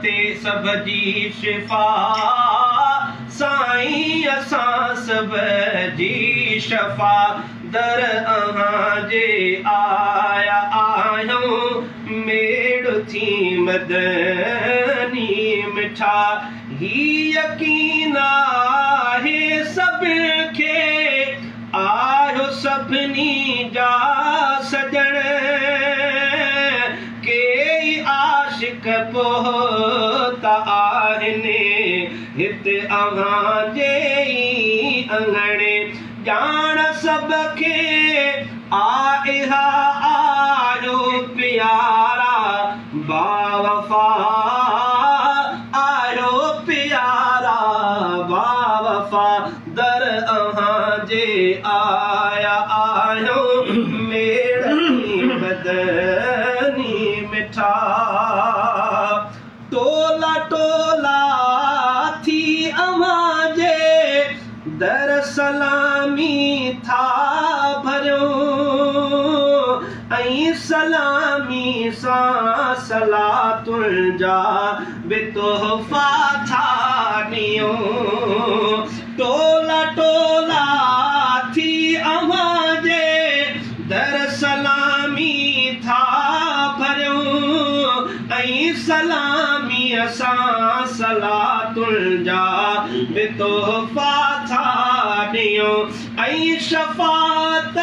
ते सब जी शिफ़ा साईं असां सब जी शफ़ा दर अहां जे आया आहियूं मेड़ थी मदनी मिठा ही यकीन आहे सभिनि खे आयो सभिनी जा सजण के आशिक पोता आहिनि हिते अव्हां जे अंगणे ॼाण सब खे आइहा आयो प्यारा बावफ़ा आयो प्यारा बावफ़ा दर अव्हां जे आया आहियूं मेड़नी बदनी मिठा टोला टोला थी अव्हां जे दर सलामी था भरियूं ऐं सलामी सां सलातुनि जा बि तोहफ़ा था ॾियूं टोला टोला थी अव्हां जे दर सलामी था भरियूं ऐं सलामीअ सां सलातुनि जा बि तोहफ़ा था ॾियूं ऐं शफ़ात